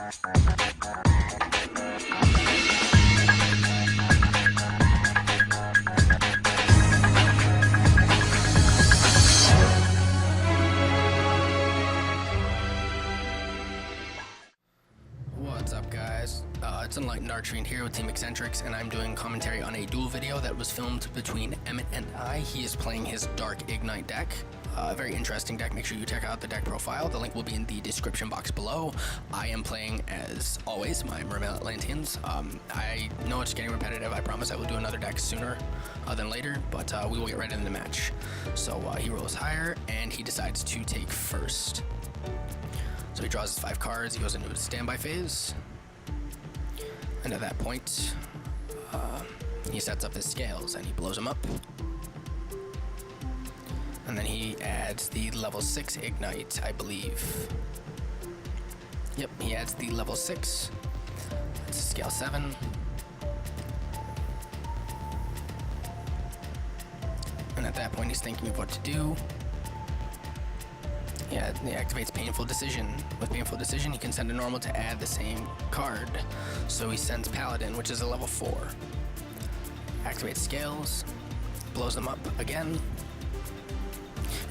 What's up, guys? It's Atlanteans here with Team Eccentrics, and I'm doing commentary on a duel video that was filmed between Emmett and I. He is playing his Dark Igknight deck. A very interesting deck. Make sure you check out the deck profile. The link will be in the description box below. I am playing, as always, my Mermail Atlanteans. I know it's getting repetitive. I promise I will do another deck sooner than later, but we will get right into the match. So he rolls higher, and he decides to take first. So he draws his 5 cards, he goes into his standby phase, and at that point, he sets up his scales and he blows them up. And then he adds the level 6 Igknight, I believe. Yep, he adds the level 6. It's scale 7. And at that point, he's thinking of what to do. Yeah, he activates Painful Decision. With Painful Decision, he can send a normal to add the same card. So he sends Paladin, which is a level 4. Activates Scales, blows them up again.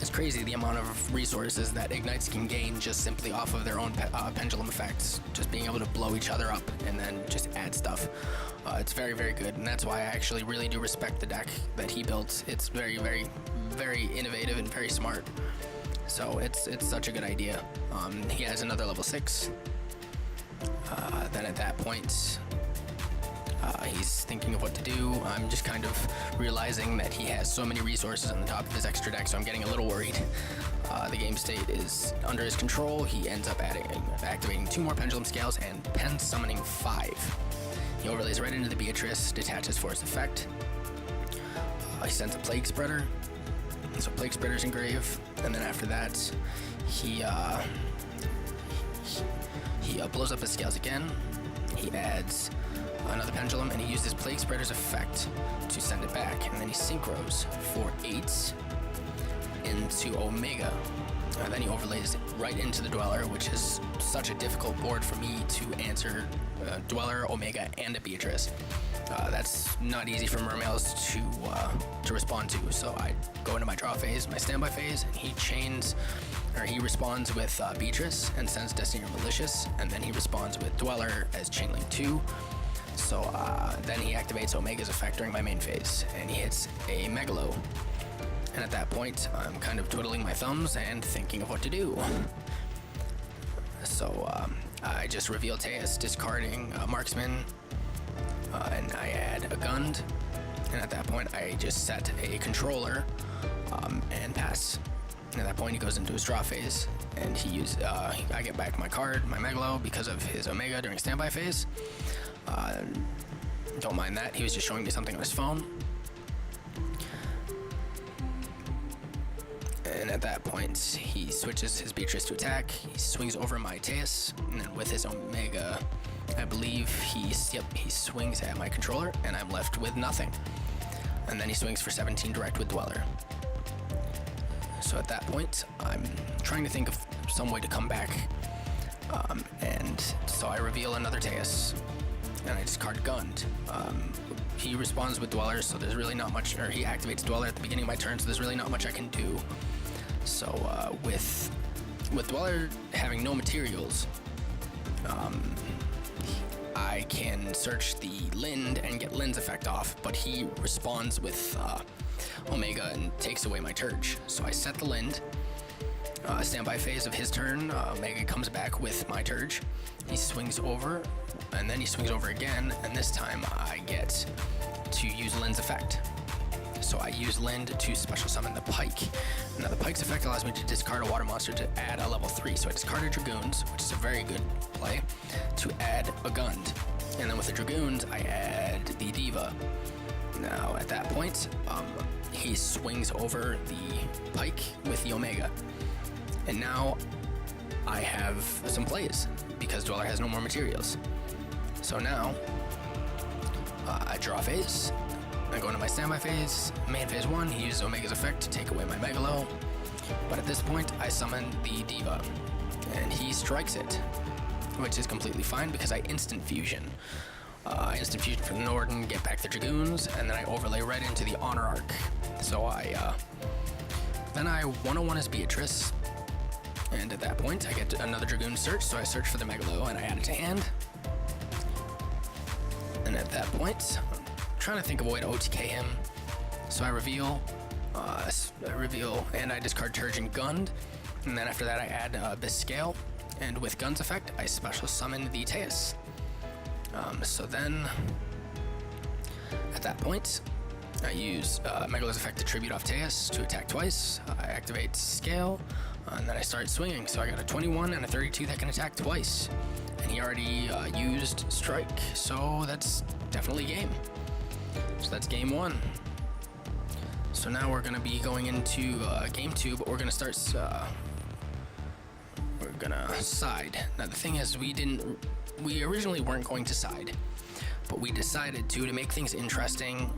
It's crazy the amount of resources that Igknights can gain just simply off of their own pendulum effects. Just being able to blow each other up and then just add stuff. It's very, very good, and that's why I actually really do respect the deck that he built. It's very, very, very innovative and very smart. So it's such a good idea. He has another level 6. Then at that point, he's thinking of what to do. I'm just kind of realizing that he has so many resources on the top of his extra deck, so I'm getting a little worried. The game state is under his control. He ends up activating 2 more Pendulum Scales and pen summoning 5. He overlays right into the Beatrice, detaches Force Effect. He sends a Plague Spreader. So Plague Spreader's engrave, and then after that, he blows up his scales again. He adds another pendulum, and he uses Plague Spreader's effect to send it back, and then he synchros for 8 into Omega. And then he overlays right into the Dweller, which is such a difficult board for me to answer. Dweller, Omega, and a Beatrice. That's not easy for Mermails to respond to. So I go into my draw phase, my standby phase, and he responds with Beatrice and sends Destiny or Malicious, and then he responds with Dweller as Chainlink 2. So then he activates Omega's effect during my main phase, and he hits a Megalo. And at that point, I'm kind of twiddling my thumbs and thinking of what to do. So I just reveal Teus, discarding Marksman, and I add a Gund. And at that point, I just set a Controller and pass. And at that point, he goes into his draw phase, and I get back my card, my Megalo, because of his Omega during standby phase. Don't mind that. He was just showing me something on his phone. And at that point, he switches his Beatrice to attack. He swings over my Teus, and then with his Omega, I believe he swings at my controller, and I'm left with nothing. And then he swings for 17 direct with Dweller. So at that point, I'm trying to think of some way to come back. And so I reveal another Teus, and I discard Gund. He responds with Dweller, so there's really not much, or he activates Dweller at the beginning of my turn, so there's really not much I can do. So with Dweller having no materials, I can search the Lind and get Lind's effect off, but he responds with Omega and takes away my Turge. So I set the Lind, standby phase of his turn, Omega comes back with my Turge. He swings over, and then he swings over again, and this time I get to use Lind's effect. So I use Lind to special summon the Pike. Now the Pike's effect allows me to discard a water monster to add a level 3. So I discarded Dragoons, which is a very good play, to add a Gund. And then with the Dragoons, I add the Diva. Now at that point, he swings over the Pike with the Omega. And now I have some plays, because Dweller has no more materials. So now, I draw phase, I go into my standby phase, main phase 1, he uses Omega's effect to take away my Megalo, but at this point I summon the Diva, and he strikes it. which is completely fine because I instant fusion. Instant fusion from Norden, get back the Dragoons, and then I overlay right into the Honor Arc. So then I 101 as Beatrice, and at that point I get another Dragoon search, so I search for the Megalo and I add it to hand. And at that point, I'm trying to think of a way to OTK him. So I reveal, and I discard Turgid Gund, and then after that I add Abyss Scale, and with Gun's effect, I special summon the Teus. So then, at that point, I use Megalo's effect to tribute off Teus to attack twice. I activate Scale, and then I start swinging. So I got a 21 and a 32 that can attack twice. And he already used Strike, so that's definitely game. So that's game 1. So now we're going to be going into game 2, but we're going to start, we're going to side. Now the thing is, we originally weren't going to side, but we decided to make things interesting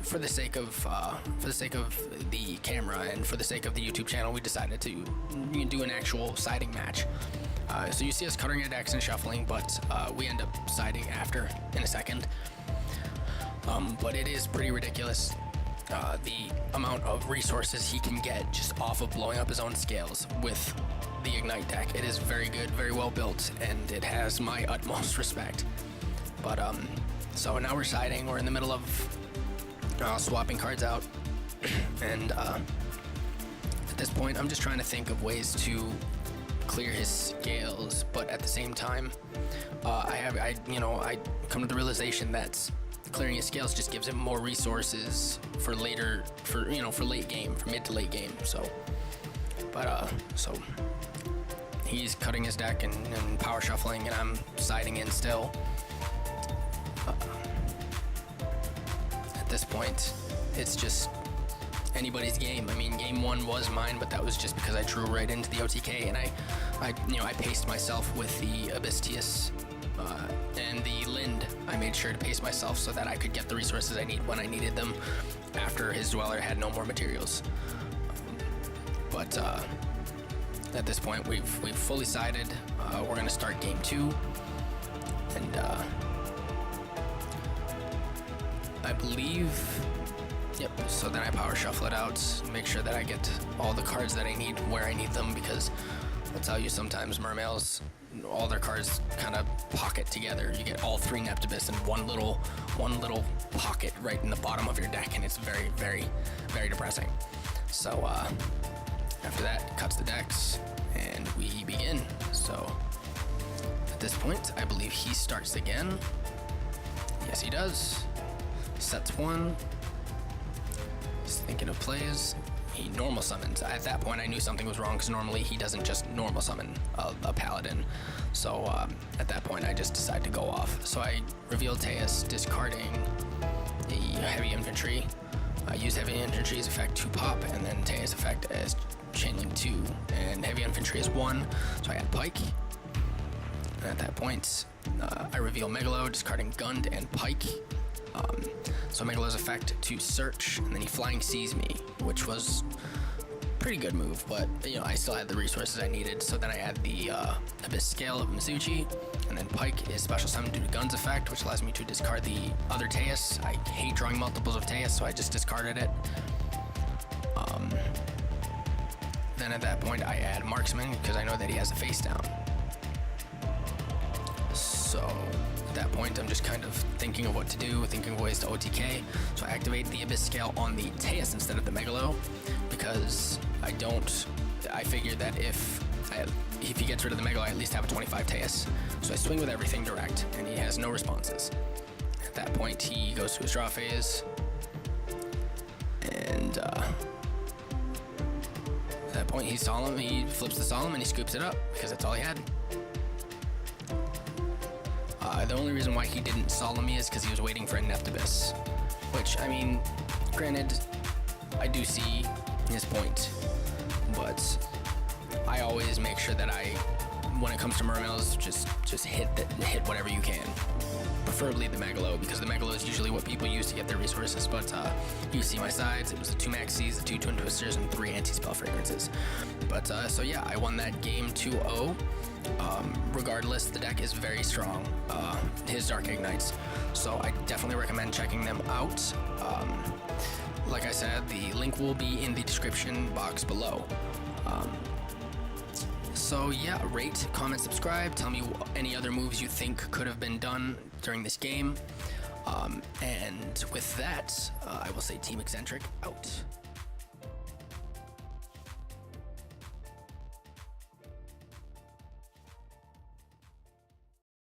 for the sake of the camera and for the sake of the YouTube channel. We decided to do an actual siding match. So you see us cutting our decks and shuffling, but we end up siding after in a second. But it is pretty ridiculous the amount of resources he can get just off of blowing up his own scales with the Igknight deck. It is very good, very well built, and it has my utmost respect. But so now we're siding. We're in the middle of swapping cards out, and at this point I'm just trying to think of ways to clear his scales, but at the same time I come to the realization that clearing his scales just gives him more resources for later, for late game, for mid to late game. So he's cutting his deck and power shuffling, and I'm siding in still. At this point, it's just anybody's game. I mean, game 1 was mine, but that was just because I drew right into the OTK, and I paced myself with the Abyss and the Lind. I made sure to pace myself so that I could get the resources I need when I needed them after his Dweller had no more materials. But at this point, we've fully sided. We're gonna start game 2, and I believe, yep. So then I power shuffle it out, make sure that I get all the cards that I need where I need them, because I'll tell you, sometimes Mermails, all their cards kind of pocket together. You get all 3 Neptibus in one little pocket right in the bottom of your deck, and it's very, very, very depressing. So after that, cuts the decks, and we begin. So at this point, I believe he starts again. Yes, he does. Sets 1. He's thinking of plays. He normal summons. At that point, I knew something was wrong, because normally he doesn't just normal summon a paladin. So at that point, I just decided to go off. So I revealed Teus, discarding the heavy infantry. I use heavy infantry's effect to pop, and then Teus' effect as chainlink 2, and heavy infantry is 1. So I add Pike. And at that point, I reveal Megalo, discarding Gund and Pike. So Megalo's effect to search, and then he flying sees me, which was a pretty good move, but I still had the resources I needed. So then I add the Abyss Scale of Mizuchi, and then Pike is special summoned due to Gun's effect, which allows me to discard the other Teus. I hate drawing multiples of Teus, so I just discarded it. Then at that point I add Marksman, because I know that he has a face down. So at that point, I'm just kind of thinking of what to do, thinking of ways to OTK. So I activate the Abyss Scale on the Teus instead of the Megalo, because I figure that if he gets rid of the Megalo, I at least have a 25 Teus. So I swing with everything direct, and he has no responses. At that point, he goes to his draw phase, and at that point, he flips the Solemn, and he scoops it up, because that's all he had. The only reason why he didn't Solemn me is because he was waiting for a Neptibus, which, I mean, granted, I do see his point, but I always make sure that when it comes to Mermails, just hit whatever you can, preferably the Megalo, because the Megalo is usually what people use to get their resources. But you see my sides, it was the 2 Maxis, the 2 Twin Twisters, and 3 Anti-Spell Fragrances. But so yeah, I won that game 2-0. Regardless regardless, the deck is very strong, his Dark Ignites. So I definitely recommend checking them out. Like I said, the link will be in the description box below. So yeah, rate, comment, subscribe. Tell me any other moves you think could have been done during this game. And with that, I will say Team Eccentric out.